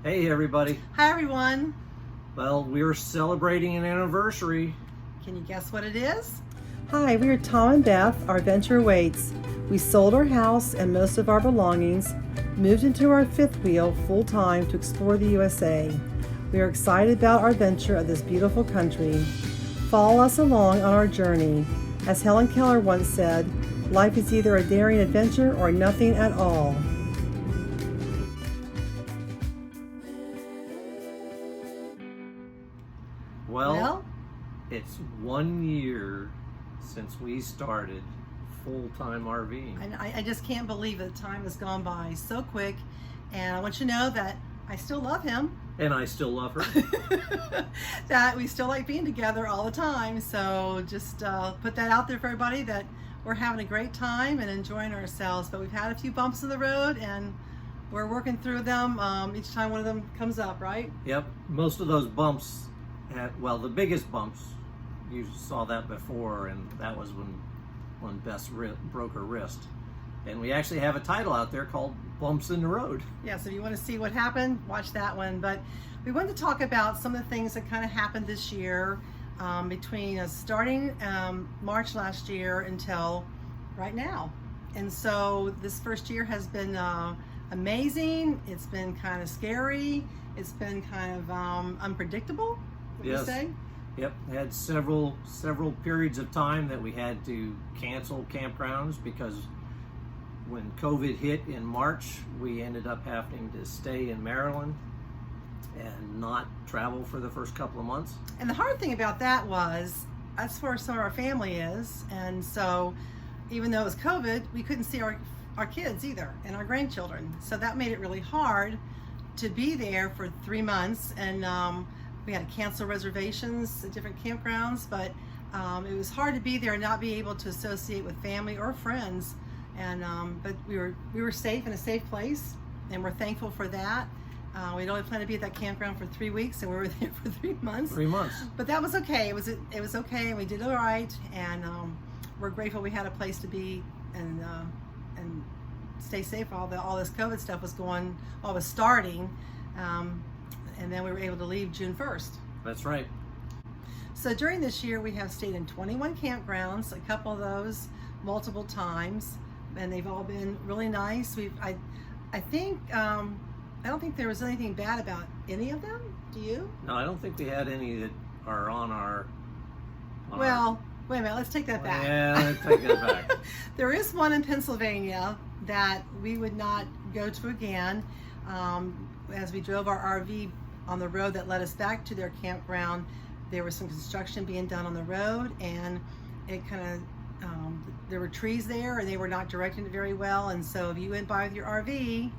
Hey everybody. Hi everyone. Well, we're celebrating an anniversary. Can you guess what it is? Hi, we are Tom and Beth. Our adventure awaits. We sold our house and most of our belongings, moved into our fifth wheel full time to explore the USA. We are excited about our adventure of this beautiful country. Follow us along on our journey. As Helen Keller once said, life is either a daring adventure or nothing at all. Well, it's 1 year since we started full-time RVing. And I just can't believe it. Time has gone by so quick. And I want you to know that I still love him. And I still love her. That we still like being together all the time. So just put that out there for everybody that we're having a great time and enjoying ourselves. But we've had a few bumps in the road and we're working through them each time one of them comes up, right? Yep. Most of those bumps well, the biggest bumps, you saw that before, and that was when Beth broke her wrist. And we actually have a title out there called Bumps in the Road. Yeah, so if you want to see what happened, watch that one. But we wanted to talk about some of the things that kind of happened this year between starting March last year until right now. And so this first year has been amazing. It's been kind of scary. It's been kind of unpredictable. Yes. Yep, had several periods of time that we had to cancel campgrounds because when COVID hit in March, we ended up having to stay in Maryland and not travel for the first couple of months. And the hard thing about that was that's where some of our family is, and so even though it was COVID, we couldn't see our kids either and our grandchildren. So that made it really hard to be there for 3 months, and we had to cancel reservations at different campgrounds, but it was hard to be there and not be able to associate with family or friends. And but we were safe in a safe place, and we're thankful for that. We'd only planned to be at that campground for 3 weeks, and we were there for 3 months. 3 months. But that was okay. It was okay, and we did all right. And we're grateful we had a place to be and stay safe while all this COVID stuff was starting. And then we were able to leave June 1st. That's right. So during this year, we have stayed in 21 campgrounds, a couple of those multiple times, and they've all been really nice. I don't think there was anything bad about any of them. Do you? No, I don't think we had any that are on our... Well, wait a minute, let's take that back. Yeah, let's take that back. There is one in Pennsylvania that we would not go to again. As we drove our RV on the road that led us back to their campground, there was some construction being done on the road, and it kind of there were trees there and they were not directing it very well, and so if you went by with your RV,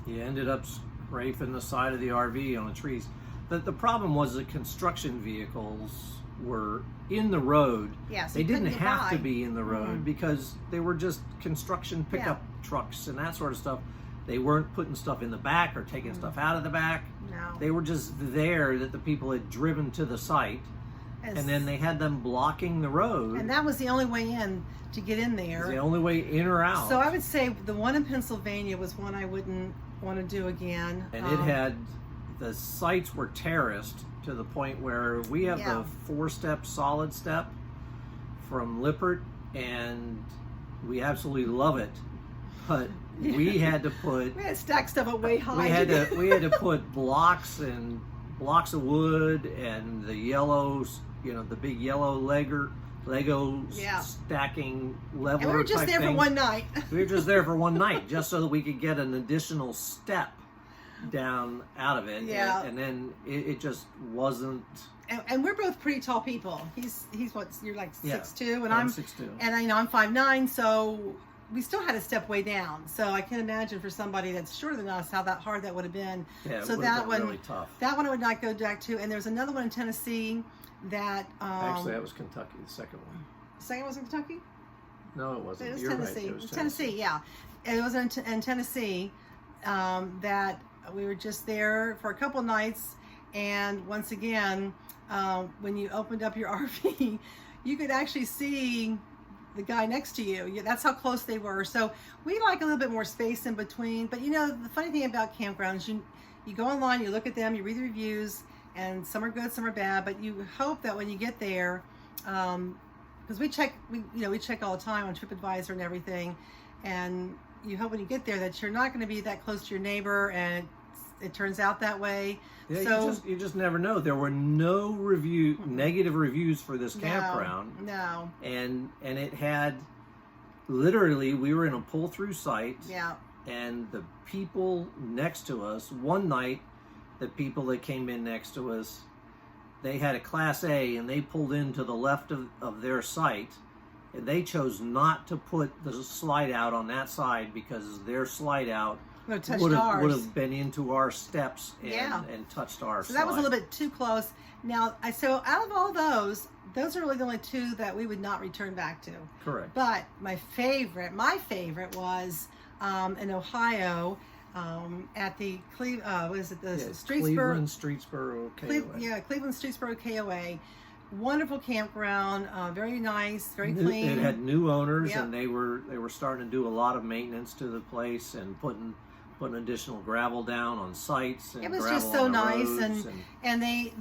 you ended up scraping the side of the RV on the trees. The problem was the construction vehicles were in the road. Yes, they didn't have to be in the road because they were just construction pickup trucks and that sort of stuff. They weren't putting stuff in the back or taking stuff out of the back. No. They were just there that the people had driven to the site, and then they had them blocking the road. And that was the only way in to get in there. It was the only way in or out. So I would say the one in Pennsylvania was one I wouldn't want to do again. And it had, the sites were terraced to the point where we have the 4-step solid step from Lippert, and we absolutely love it. But we had to put... We had to stack stuff up way high. We had to put blocks of wood and the yellows, the big yellow Lego stacking leveler. And we were just there for one night. We were just there for one night, just so that we could get an additional step down out of it. Yeah. And then it just wasn't... And we're both pretty tall people. He's what, you're like 6'2", and I'm 6'2". And I'm 5'9", so we still had to step way down. So I can imagine for somebody that's shorter than us how hard that would have been. Yeah, so it would that have been one, really tough. That one I would not go back to. And there's another one in Tennessee that... Actually, that was Kentucky, the second one. The second one was in Kentucky? No, it wasn't. It was You're Tennessee. Right. It was Tennessee, yeah. It was in Tennessee that we were just there for a couple nights. And once again, when you opened up your RV, you could actually see the guy next to you. That's how close they were. So we like a little bit more space in between. But the funny thing about campgrounds, you go online, you look at them, you read the reviews, and some are good, some are bad, but you hope that when you get there, because we check all the time on TripAdvisor and everything, and you hope when you get there that you're not going to be that close to your neighbor, and it turns out that way. Yeah, so you just never know. There were no negative reviews for this campground. No. And it had, literally, we were in a pull-through site. Yeah. And the people next to us, one night, the people that came in next to us, they had a Class A, and they pulled in to the left of their site, and they chose not to put the slide out on that side because their slide out would have been into our steps and touched our slide. So that was a little bit too close. Now, so out of all those are really the only two that we would not return back to. Correct. But my favorite was in Ohio, at the Cleveland Stewsburg Koa. Cleveland Stewsburg Koa. Wonderful campground, very nice, very clean. It had new owners, and they were starting to do a lot of maintenance to the place and putting additional gravel down on sites. And it was gravel just so on the nice, roads, and they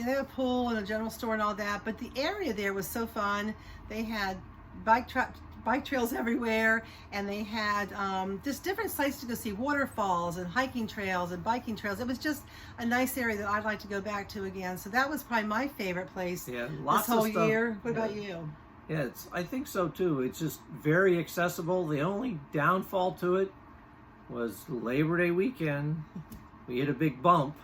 had a pool and a general store and all that. But the area there was so fun. They had bike trails everywhere, and they had just different sites to go see, waterfalls and hiking trails and biking trails. It was just a nice area that I'd like to go back to again. So that was probably my favorite place this whole year. What about you? Yeah, I think so too. It's just very accessible. The only downfall to it was Labor Day weekend. We hit a big bump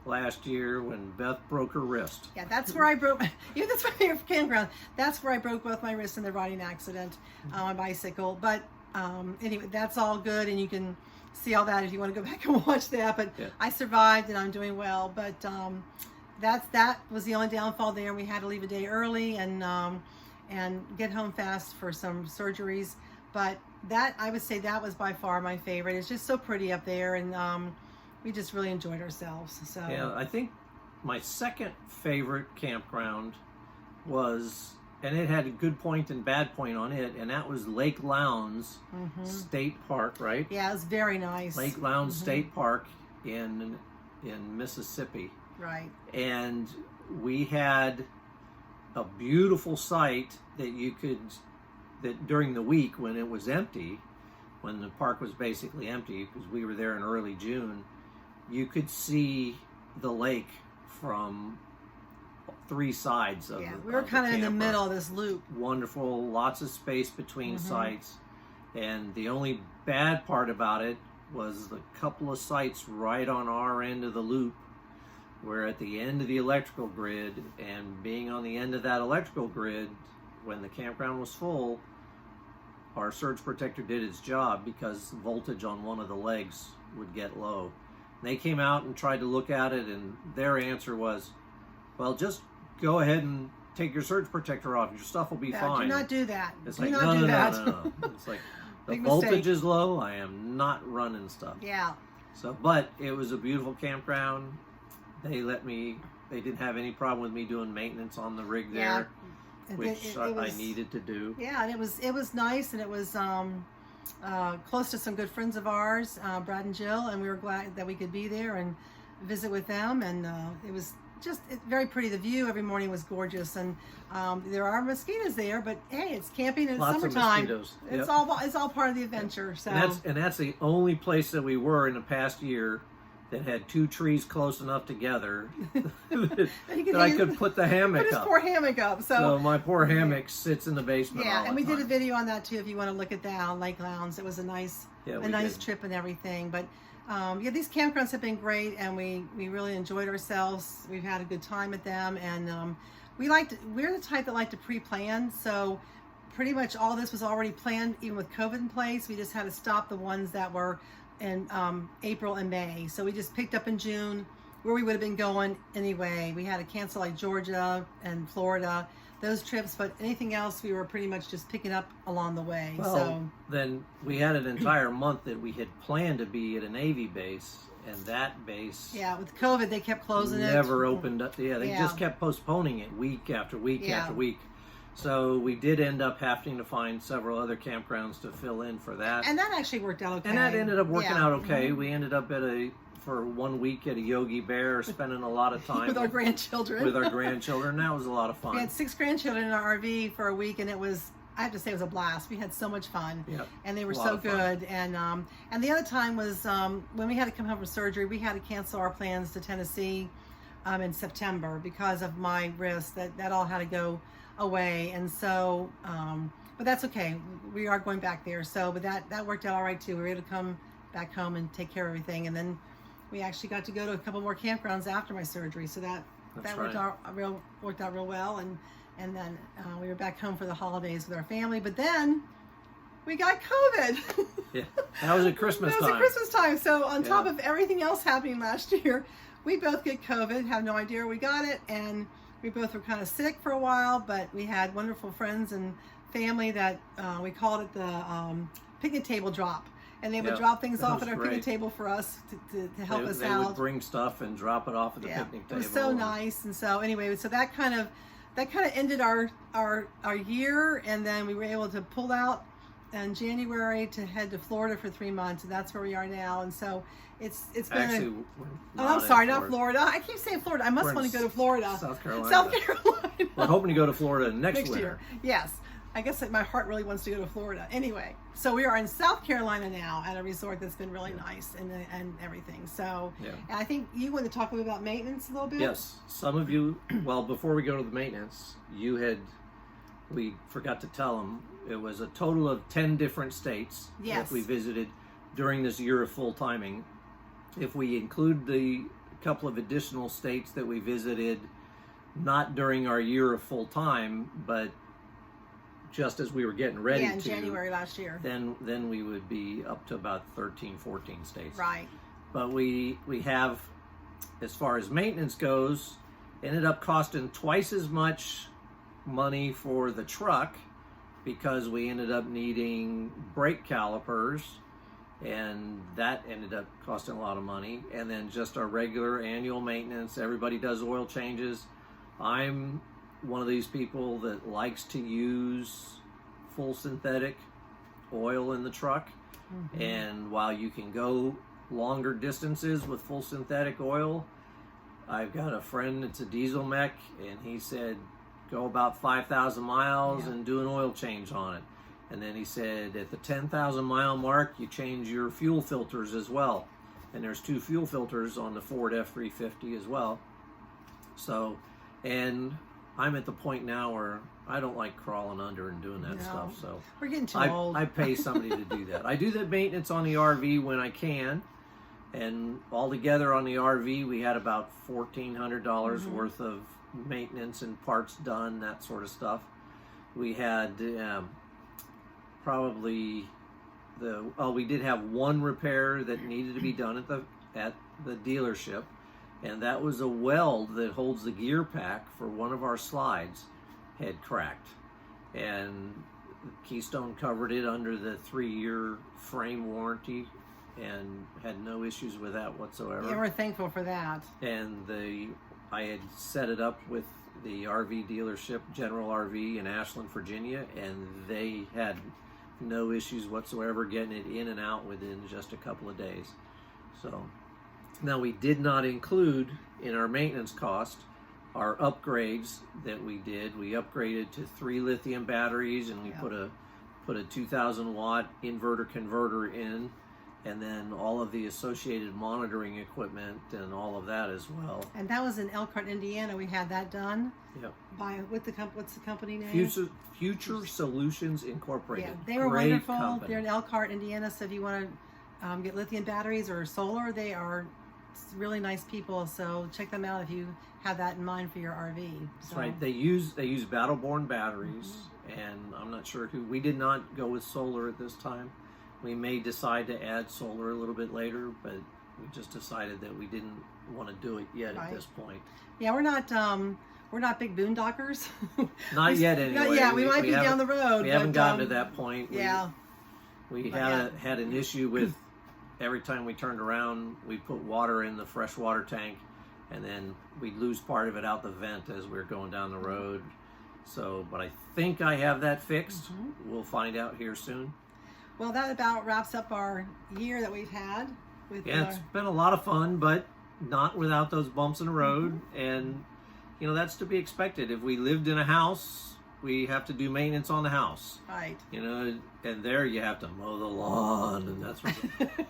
last year when Beth broke her wrist. Yeah, that's where I broke. That's my campground. That's where I broke both my wrists in the riding accident on my bicycle. But anyway, that's all good, and you can see all that if you want to go back and watch that. But I survived, and I'm doing well. But that was the only downfall there. We had to leave a day early and get home fast for some surgeries. But that, I would say, that was by far my favorite. It's just so pretty up there, and we just really enjoyed ourselves. So yeah, I think my second favorite campground was, and it had a good point and bad point on it, and that was Lake Lowndes State Park, right? Yeah, it was very nice. Lake Lowndes State Park in Mississippi. Right. And we had a beautiful site that during the week when it was empty, when the park was basically empty, because we were there in early June, you could see the lake from three sides of it. We were kind of in the middle of this loop. Wonderful, lots of space between sites. And the only bad part about it was the couple of sites right on our end of the loop were at the end of the electrical grid, and being on the end of that electrical grid, when the campground was full, our surge protector did its job because the voltage on one of the legs would get low. And they came out and tried to look at it, and their answer was, well, just go ahead and take your surge protector off. Your stuff will be fine. Do not do that. It's do like, not do that. No. It's like, the Big voltage mistake. is low. I am not running stuff. Yeah. So, but it was a beautiful campground. They didn't have any problem with me doing maintenance on the rig there. Which I needed to do. Yeah, and it was nice, and it was close to some good friends of ours, Brad and Jill, and we were glad that we could be there and visit with them. And it was just very pretty. The view every morning was gorgeous, and there are mosquitoes there, but hey, it's camping in Lots summertime. Of mosquitoes. It's all part of the adventure. So and that's the only place that we were in the past year that had two trees close enough together that I could put the hammock up. Put his poor hammock up. So my poor hammock sits in the basement. Yeah, and we did a video on that too if you want to look at that on Lake Lowndes. It was a nice trip and everything. But these campgrounds have been great, and we really enjoyed ourselves. We've had a good time at them, and we're the type that like to pre-plan. So pretty much all this was already planned, even with COVID in place. We just had to stop the ones that were in April and May. So we just picked up in June where we would have been going anyway. We had to cancel like Georgia and Florida, those trips, but anything else we were pretty much just picking up along the way. Well, then we had an entire month that we had planned to be at a Navy base, and that base with COVID they kept closing never opened up. They just kept postponing it week after week after week. So we did end up having to find several other campgrounds to fill in for that. And that actually worked out okay. And that ended up working Yeah. out okay. We ended up for 1 week at a Yogi Bear, spending a lot of time with our grandchildren. With our grandchildren. That was a lot of fun. We had 6 grandchildren in our RV for a week, and it was, I have to say, it was a blast. We had so much fun. Yep. And they were A lot so of fun. good. And the other time was when we had to come home from surgery, we had to cancel our plans to Tennessee in September because of my wrist. That all had to go away. And so, but that's okay. We are going back there. So, but that worked out all right too. We were able to come back home and take care of everything. And then we actually got to go to a couple more campgrounds after my surgery. So that worked out real well. And then we were back home for the holidays with our family. But then we got COVID. Yeah, that was at Christmas time. That was at Christmas time. So on top of everything else happening last year, we both get COVID, have no idea we got it, and we both were kind of sick for a while, but we had wonderful friends and family that we called it the picnic table drop. And they would drop things off at our picnic table for us to help us out. They would bring stuff and drop it off at the picnic table. It was so nice. And so anyway, so that kind of ended our year, and then we were able to pull out in January to head to Florida for 3 months, and that's where we are now. And so it's been Actually, I'm sorry, not Florida. I keep saying Florida. I must want to go to Florida. South Carolina. South Carolina. We're hoping to go to Florida next winter. Year. Yes. I guess that my heart really wants to go to Florida. Anyway, so we are in South Carolina now at a resort that's been really nice and everything. So and I think you want to talk about maintenance a little bit? Yes. Some of you, well, before we go to the maintenance, we forgot to tell them, it was a total of 10 different states that we visited during this year of full timing. If we include the couple of additional states that we visited, not during our year of full time, but just as we were getting ready in January last year, then we would be up to about 13, 14 states. Right. But we have, as far as maintenance goes, ended up costing twice as much money for the truck because we ended up needing brake calipers, and that ended up costing a lot of money. And then just our regular annual maintenance. Everybody does oil changes. I'm one of these people that likes to use full synthetic oil in the truck. And while you can go longer distances with full synthetic oil, I've got a friend that's a diesel mech, and he said go about 5,000 miles and do an oil change on it. And then he said at the 10,000 mile mark you change your fuel filters as well, and there's 2 fuel filters on the Ford F-350 as well. So, and I'm at the point now where I don't like crawling under and doing that stuff. So we're getting too old. I pay somebody to do that. I do the maintenance on the RV when I can, and altogether on the RV we had about $1,400 worth of maintenance and parts done, that sort of stuff. We had we did have one repair that needed to be done at the dealership. And that was a weld that holds the gear pack for one of our slides had cracked. And Keystone covered it under the 3-year frame warranty and had no issues with that whatsoever. Yeah, we're thankful for that. And I had set it up with the RV dealership, General RV in Ashland, Virginia, and they had no issues whatsoever getting it in and out within just a couple of days. So now, we did not include in our maintenance cost our upgrades that we did. We upgraded to 3 lithium batteries, and we put a 2,000 watt inverter converter in, and then all of the associated monitoring equipment and all of that as well. And that was in Elkhart, Indiana. We had that done. Yep. What's the company name? Future Solutions Incorporated. Yeah, they were Great wonderful. company. They're in Elkhart, Indiana. So if you want to get lithium batteries or solar, they are really nice people. So check them out if you have that in mind for your RV. That's right. They use Battleborn batteries, and I'm not sure we did not go with solar at this time. We may decide to add solar a little bit later, but we just decided that we didn't want to do it yet at this point. Yeah, we're not big boondockers. Not yet, anyway. Yeah, we might be down the road. We haven't gotten to that point. We had an issue with every time we turned around, we'd put water in the freshwater tank, and then we'd lose part of it out the vent as we were going down the road. So, but I think I have that fixed. We'll find out here soon. Well, that about wraps up our year that we've had. With Yeah, it's been a lot of fun, but not without those bumps in the road. And, you know, that's to be expected. If we lived in a house, we have to do maintenance on the house. Right. You know, and there you have to mow the lawn, and that's what.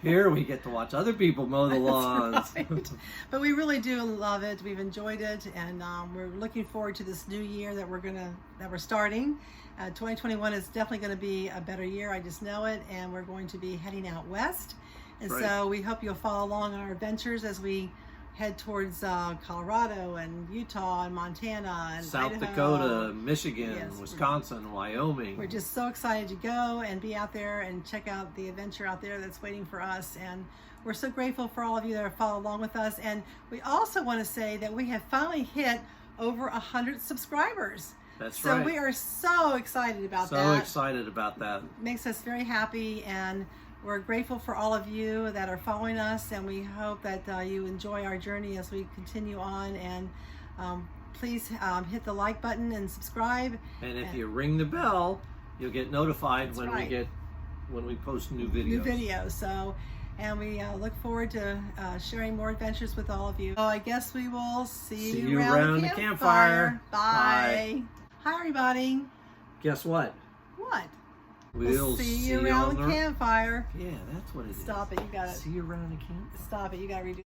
Here we get to watch other people mow the lawns. Right. But we really do love it. We've enjoyed it, and we're looking forward to this new year that we're starting. 2021 is definitely going to be a better year. I just know it, and we're going to be heading out west, and Right. so we hope you'll follow along on our adventures as we head towards Colorado and Utah and Montana and South Idaho. Dakota, Michigan, Yes. Wisconsin, Wyoming. We're just so excited to go and be out there and check out the adventure out there that's waiting for us. And we're so grateful for all of you that have followed along with us. And we also want to say that we have finally hit over 100 subscribers. That's So right. we are so excited about So that. excited about that. Makes us very happy, and we're grateful for all of you that are following us, and we hope that you enjoy our journey as we continue on. And please hit the like button and subscribe. And if you ring the bell, you'll get notified That's when right. when we post new videos. New videos. So, and we look forward to sharing more adventures with all of you. So I guess we will see you around the campfire. Bye. Hi, everybody. Guess what? What? We'll see you around the campfire. Yeah, that's what it is. Stop it. You got it. See you around the campfire. Stop it. You got to redo.